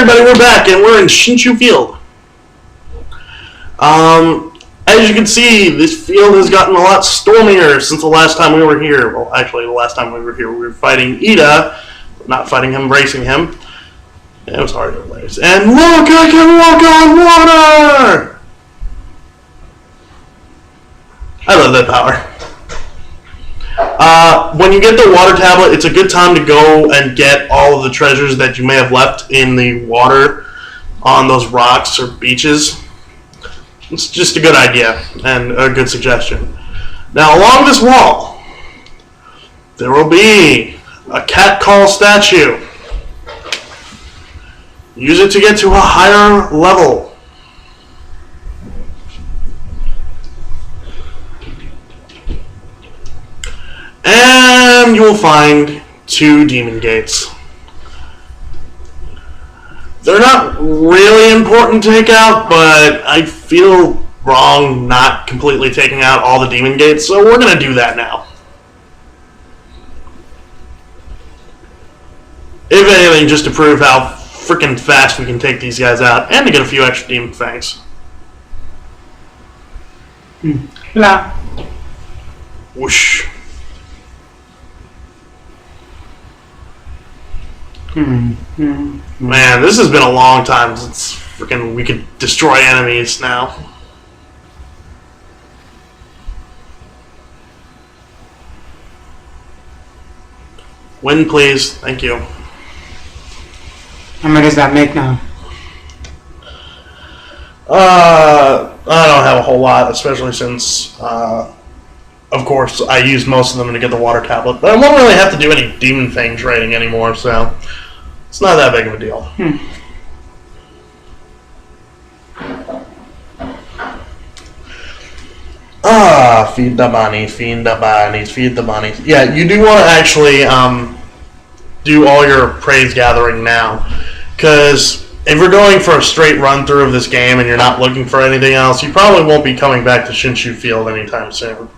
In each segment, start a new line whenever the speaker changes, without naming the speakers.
everybody, we're back, and we're in Shinshu Field. As you can see, this field has gotten a lot stormier since the last time we were here. Well, actually, the last time we were here, we were fighting Ida. Not fighting him, bracing him. It was hard to place. And look, I can walk on water! I love that power. When you get the water tablet, it's a good time to go and get all of the treasures that you may have left in the water on those rocks or beaches. It's just a good idea and a good suggestion. Now, along this wall, there will be a cat call statue. Use it to get to a higher level. And you will find 2 demon gates. They're not really important to take out, but I feel wrong not completely taking out all the demon gates, so we're going to do that now. If anything, just to prove how freaking fast we can take these guys out, and to get a few extra demon fangs.
La.
Whoosh. Man, this has been a long time since freaking we could destroy enemies now. Win, please. Thank you.
How many does that make now?
I don't have a whole lot, especially since, of course, I used most of them to get the water tablet. But I won't really have to do any demon thing trading anymore, so it's not that big of a deal. Feed the bunnies, feed the bunnies, feed the bunnies. Yeah, you do want to actually do all your praise gathering now, because if you're going for a straight run through of this game and you're not looking for anything else, you probably won't be coming back to Shinshu Field anytime soon.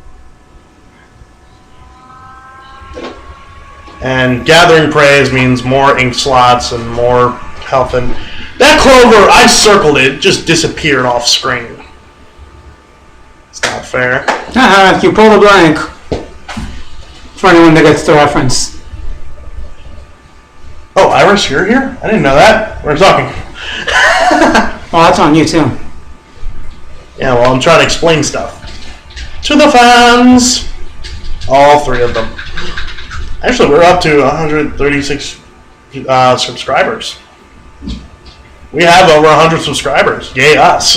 And gathering praise means more ink slots and more health. And that clover, I circled it, just disappeared off screen. It's not fair.
You pulled a blank. For anyone that gets the reference.
Oh, Iris, you're here? I didn't know that. We're talking.
Oh, that's on you too.
Yeah, well, I'm trying to explain stuff to the fans. All 3 of them. Actually, we're up to 136 subscribers. We have over 100 subscribers. Yay, us.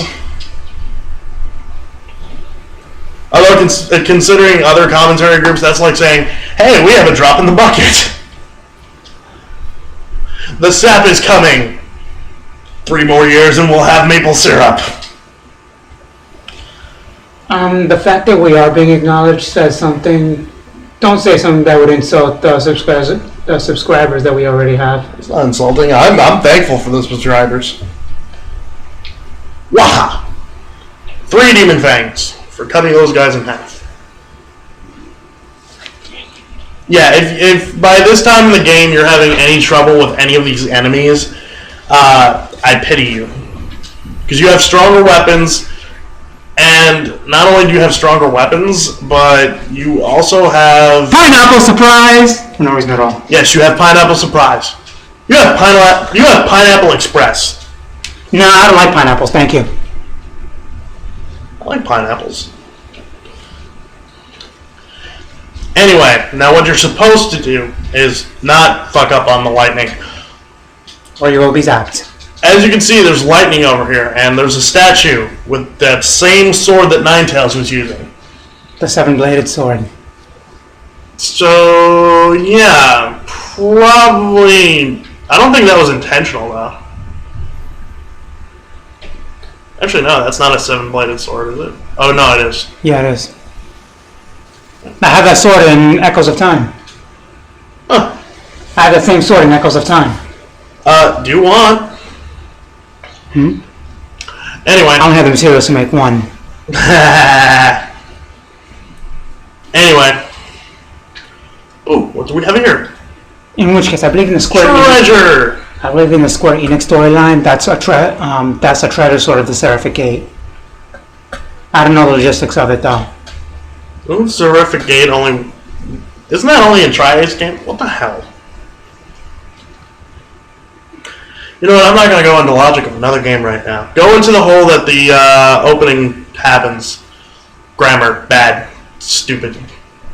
Although, considering other commentary groups, that's like saying, hey, we have a drop in the bucket. The sap is coming. 3 more years and we'll have maple syrup.
The fact that we are being acknowledged says something. Don't say something that would insult the subscribers that we already have.
It's not insulting. I'm thankful for the subscribers. Waha! 3 demon fangs for cutting those guys in half. Yeah, if by this time in the game you're having any trouble with any of these enemies, I pity you. Because you have stronger weapons, and not only do you have stronger weapons, but you also have...
Pineapple surprise! For no reason at all.
Yes, you have pineapple surprise. You have pineapple express.
No, I don't like pineapples, thank you.
I like pineapples. Anyway, now what you're supposed to do is not fuck up on the lightning.
Or you will be zapped.
As you can see, there's lightning over here, and there's a statue with that same sword that Ninetales was using.
The 7-bladed sword.
So, yeah, probably... I don't think that was intentional, though. Actually, no, that's not a 7-bladed sword, is it? Oh, no, it is.
Yeah, it is. I have that sword in Echoes of Time.
Huh.
I have the same sword in Echoes of Time.
Do you want? Anyway.
I don't have the materials to make one.
Anyway. Ooh, what do we have here?
In which case, I believe in the square...
Treasure!
I believe in the Square Enix storyline, that's a treasure sword of the Seraphic Gate. I don't know the logistics of it though.
Isn't Seraphic Gate only... Isn't that only a Tri-Ace game? What the hell? You know what, I'm not going to go into logic of another game right now. Go into the hole that the opening happens. Grammar, bad, stupid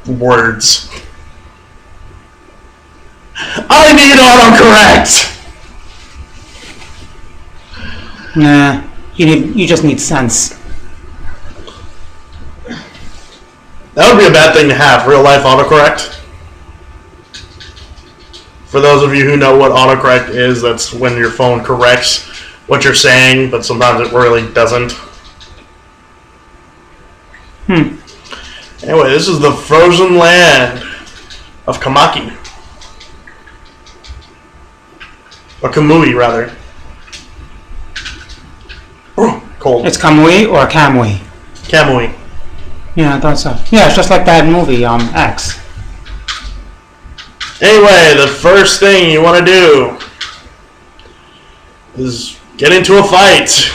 words. I need autocorrect!
Nah, you just need sense.
That would be a bad thing to have, real life autocorrect. For those of you who know what autocorrect is, that's when your phone corrects what you're saying, but sometimes it really doesn't. Anyway, this is the frozen land of Kamaki. Or Kamui, rather. Oh, cold.
It's Kamui or Kamui?
Kamui.
Yeah, I thought so. Yeah, it's just like that movie, X.
Anyway, the first thing you want to do is get into a fight.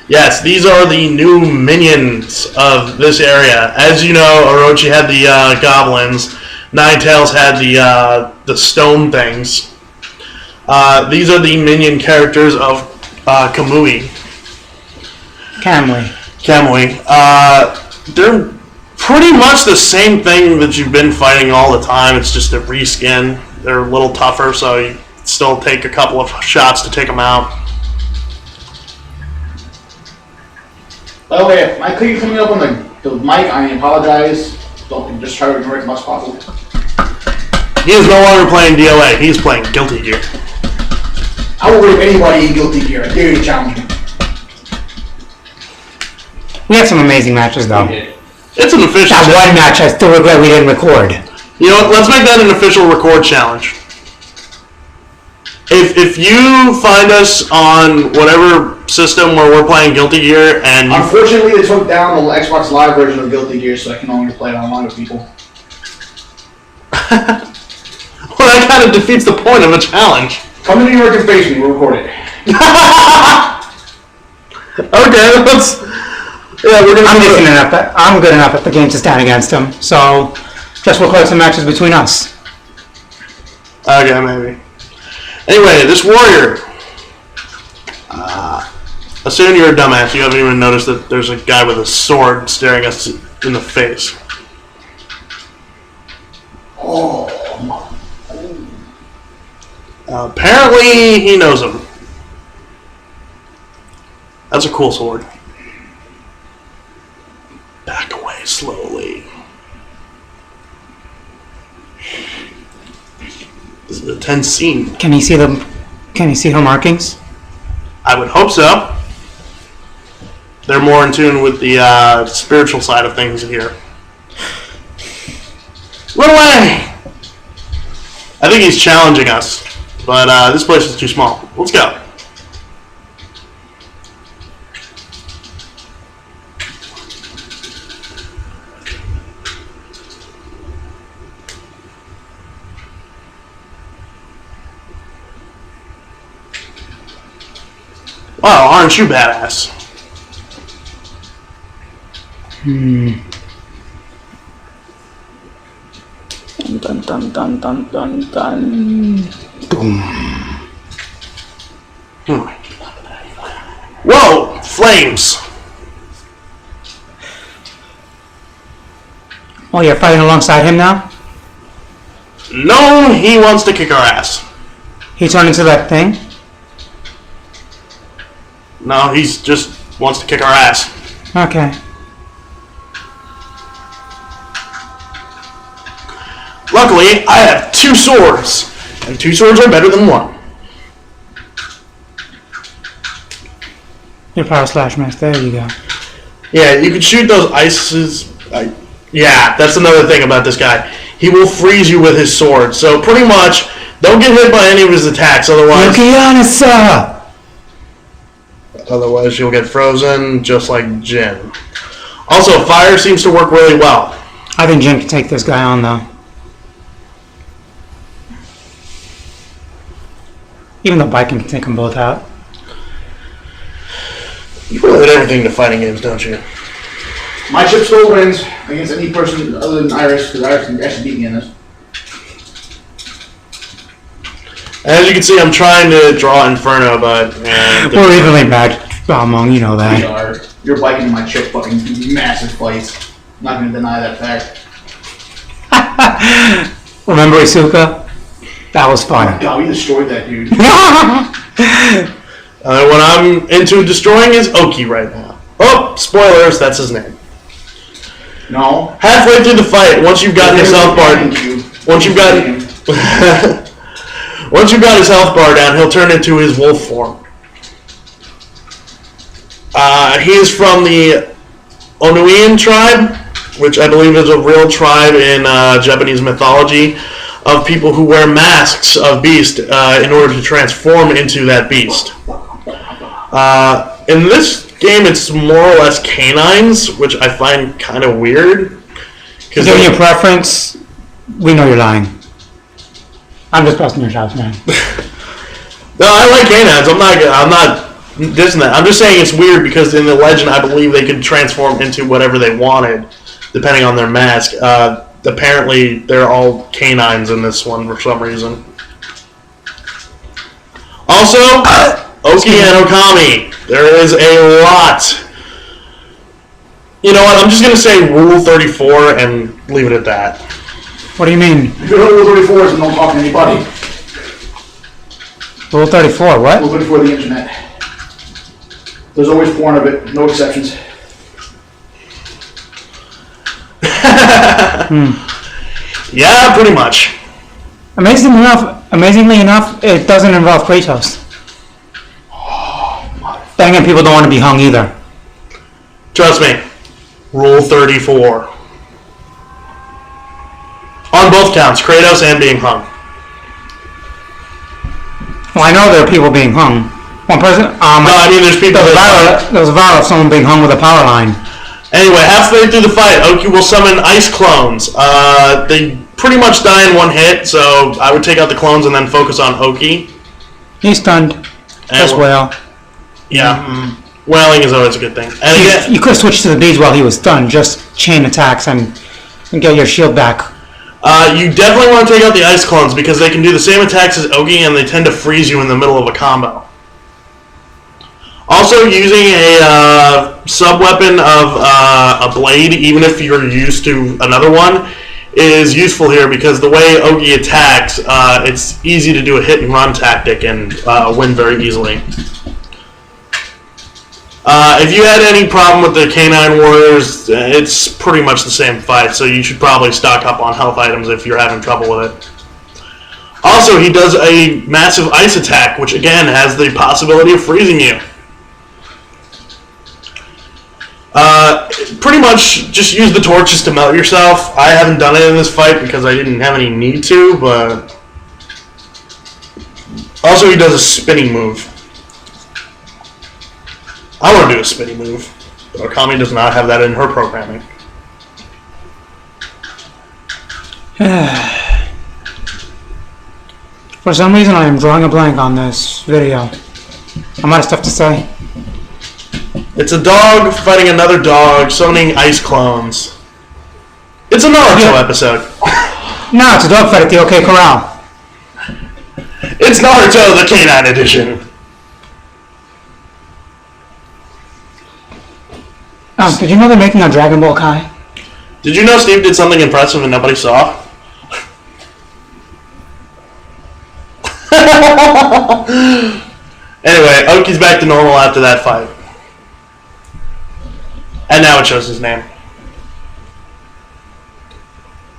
Yes, these are the new minions of this area. As you know, Orochi had the goblins. Ninetales had the stone things. These are the minion characters of Kamui. Kamui. They're pretty much the same thing that you've been fighting all the time. It's just a reskin. They're a little tougher, so you still take a couple of shots to take them out.
By the way, if my click coming up on the mic, I apologize. Don't just try to ignore it as much as possible.
He is no longer playing DOA. He's playing Guilty Gear.
I will rape anybody in Guilty Gear. I dare you to challenge me.
We had some amazing matches though.
It's an official.
That one match, I still regret we didn't record.
You know what? Let's make that an official record challenge. If you find us on whatever system where we're playing Guilty Gear and
unfortunately they took down the Xbox Live version of Guilty Gear, so I can no longer play it online with people.
Well, that kind of defeats the point of a challenge.
Come to New York and face me. We'll record it.
Okay, let's. Yeah, we're gonna.
I'm good enough at the game to stand against him. So, just record some matches between us.
Okay, maybe. Anyway, this warrior. Assuming you're a dumbass, you haven't even noticed that there's a guy with a sword staring us in the face.
Oh.
Apparently, he knows him. That's a cool sword. Back away slowly. This is a tense scene.
Can you see them? Can you see her markings?
I would hope so. They're more in tune with the spiritual side of things here. Run away! I think he's challenging us, but this place is too small. Let's go. Wow, aren't you badass?
Dun dun dun dun dun dun. Boom.
Whoa! Flames!
Oh, you're fighting alongside him now?
No, he wants to kick our ass.
He turned into that thing?
No, he's just wants to kick our ass.
Okay.
Luckily, I have 2 swords, and 2 swords are better than 1.
Your power slash max, there you go.
Yeah, you can shoot those ices. Yeah, that's another thing about this guy. He will freeze you with his sword, so pretty much, don't get hit by any of his attacks, otherwise you'll get frozen, just like Jin. Also, fire seems to work really well.
I think Jin can take this guy on, though. Even though Bike can take them both out.
You relate everything to fighting games, don't you?
My chip still wins against any person other than Iris, because Iris can actually beat me in this.
As you can see, I'm trying to draw Inferno, but...
We're evenly matched, Balmong, you know that.
You are. You're biking my chip fucking massive fights. I'm not going to deny that fact.
Remember Isuka? That was fun.
Oh God, we destroyed that dude.
What I'm into destroying is Oki right now. Oh, spoilers, that's his name.
No.
Halfway through the fight, once you've gotten his health bar... Once you've got... Once you've got his health bar down, he'll turn into his wolf form. He is from the Onuian tribe, which I believe is a real tribe in Japanese mythology, of people who wear masks of beast in order to transform into that beast. In this game, it's more or less canines, which I find kind of weird.
Given your preference, we know you're lying. I'm just busting your chops, man.
No, I like canines. I'm not dissing that. I'm just saying it's weird because in the legend, I believe they could transform into whatever they wanted, depending on their mask. Apparently, they're all canines in this one for some reason. Also, Oki and Okami. There is a lot. You know what? I'm just going to say Rule 34 and leave it at that.
What do you mean?
If you Rule 34 and don't talk to anybody.
Rule 34, what?
Rule 34 of the internet. There's always porn of it, no exceptions.
Yeah, pretty much.
Amazingly enough, it doesn't involve Kratos. Dang it, people don't want to be hung either.
Trust me. Rule 34. On both counts, Kratos and being hung.
Well, I know there are people being hung. One person.
No, I mean there's people.
There was a viral of someone being hung with a power line.
Anyway, halfway through the fight, Oki will summon ice clones. They pretty much die in one hit, so I would take out the clones and then focus on Oki.
He's stunned. As well.
Yeah. Wailing is always a good thing. And again,
you could have switched to the beads while he was stunned. Just chain attacks and get your shield back.
You definitely want to take out the ice clones because they can do the same attacks as Oki and they tend to freeze you in the middle of a combo. Also, using a sub-weapon of a blade, even if you're used to another one, is useful here because the way Oki attacks, it's easy to do a hit-and-run tactic and win very easily. If you had any problem with the Canine Warriors, it's pretty much the same fight, so you should probably stock up on health items if you're having trouble with it. Also, he does a massive ice attack, which again has the possibility of freezing you. Pretty much just use the torches to melt yourself. I haven't done it in this fight because I didn't have any need to, but... Also, he does a spinning move. I want to do a spinning move, but Okami does not have that in her programming.
For some reason, I am drawing a blank on this video. I'm out of stuff to say.
It's a dog fighting another dog, summoning ice clones. It's a Naruto episode.
No, it's a dog fight at the OK Corral.
It's Naruto, the Canine Edition.
Did you know they're making a Dragon Ball Kai?
Did you know Steve did something impressive and nobody saw? Anyway, Oki's back to normal after that fight. And now it shows his name.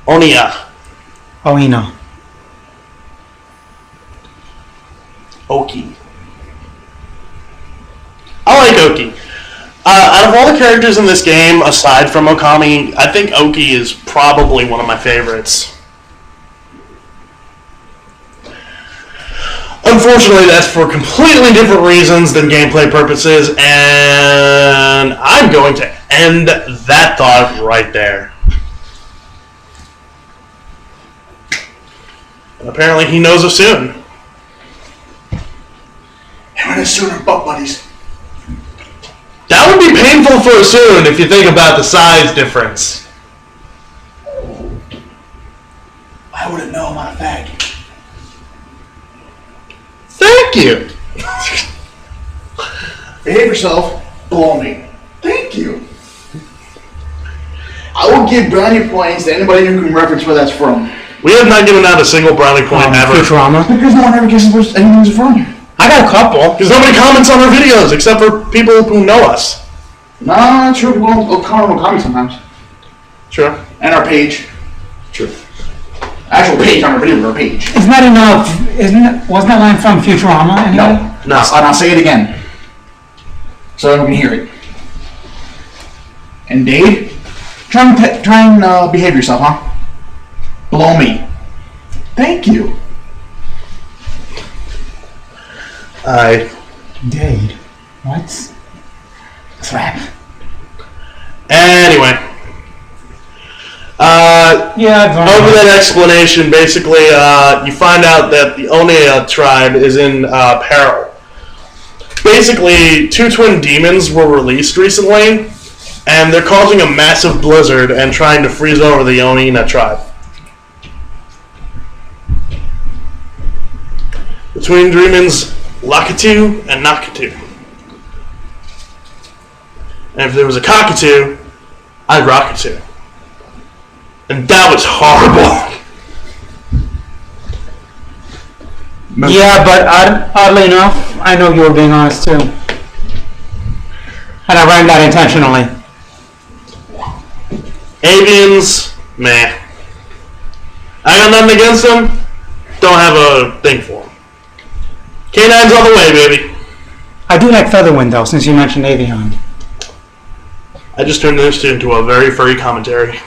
Oniya.
Oina.
Oki. I like Oki. Out of all the characters in this game, aside from Okami, I think Oki is probably one of my favorites. Unfortunately, that's for completely different reasons than gameplay purposes, and I'm going to end that thought right there. And apparently he knows us soon.
We're in sooner butt buddies.
That would be painful for a Soon if you think about the size difference.
I wouldn't know I'm on a fag.
Thank you.
Behave yourself, blow me. Thank you. I will give brownie points to anybody who can reference where that's from.
We have not given out a single brownie point ever.
Futurama.
Because no one ever guesses where anything's from.
I got a couple.
Because nobody comments on our videos except for people who know us.
No, true. We'll comment on Okami sometimes.
Sure.
And our page.
True.
Actual page on our video, our page.
Isn't that enough? Wasn't that line from Futurama? Anyway?
No. And I'll say it again. So everyone can hear it. And Dave, try and behave yourself, huh? Blow me. Thank you.
Dade. What? Crap.
Anyway. Over that explanation, basically, you find out that the Onea tribe is in peril. Basically, 2 twin demons were released recently, and they're causing a massive blizzard and trying to freeze over the Onea tribe. The twin demons, Lakitu and Nakatu. And if there was a cockatoo, I'd rockatoo. And that was horrible.
Yeah, but oddly enough, I know you were being honest too. And I rhymed that intentionally.
Avians, meh. I got nothing against them. Don't have a thing for them. Canines all the way, baby.
I do like Featherwind though, since you mentioned Avian.
I just turned this into a very furry commentary.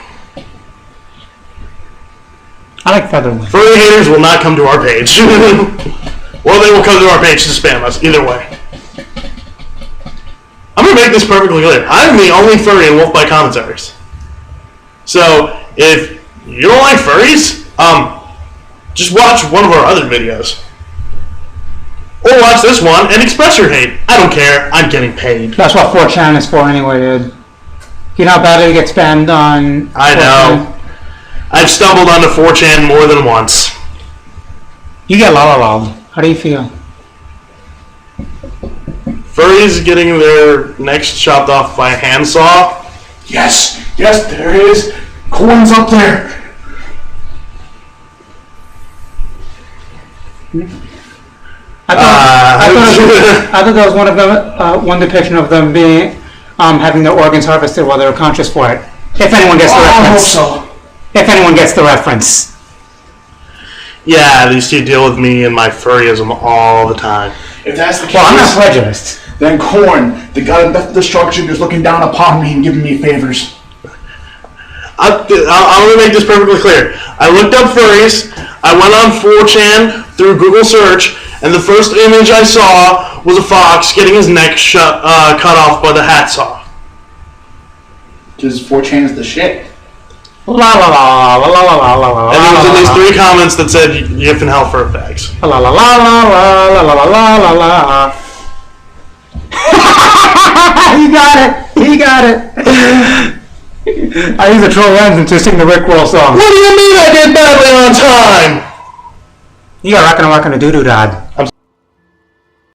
I like Featherwind.
Furry haters will not come to our page. Or they will come to our page to spam us. Either way. I'm going to make this perfectly clear. I'm the only furry in Wolf by Commentaries. So, if you don't like furries, just watch one of our other videos. Or watch this one and express your hate. I don't care. I'm getting paid.
That's what 4chan is for anyway, dude. You know how badly it gets spammed on
I
4chan?
know. I've stumbled onto 4chan more than once.
You get lol. How do you feel?
Furries getting their necks chopped off by a handsaw.
Yes, there is. Coins up there.
I thought that was one of them. One depiction of them being having their organs harvested while they were conscious for it. If anyone gets the reference.
I hope so.
If anyone gets the reference.
Yeah, these two deal with me and my furryism all the time.
If that's the case,
Well, I'm not prejudiced.
then Korn, the god of death and destruction, is looking down upon me and giving me favors.
I'm going to make this perfectly clear. I looked up furries, I went on 4chan through Google search, and the first image I saw was a fox getting his neck cut off by the hacksaw.
Because 4chan is the shit.
La la la la la la la la.
And there was at least 3 comments that said, "Yiff and hell fur fags."
La la la la la la la la la la. He got it. I used a troll lens to sing the Rick Roll song.
What do you mean I did badly on time?
You got rockin' a doo doo dad.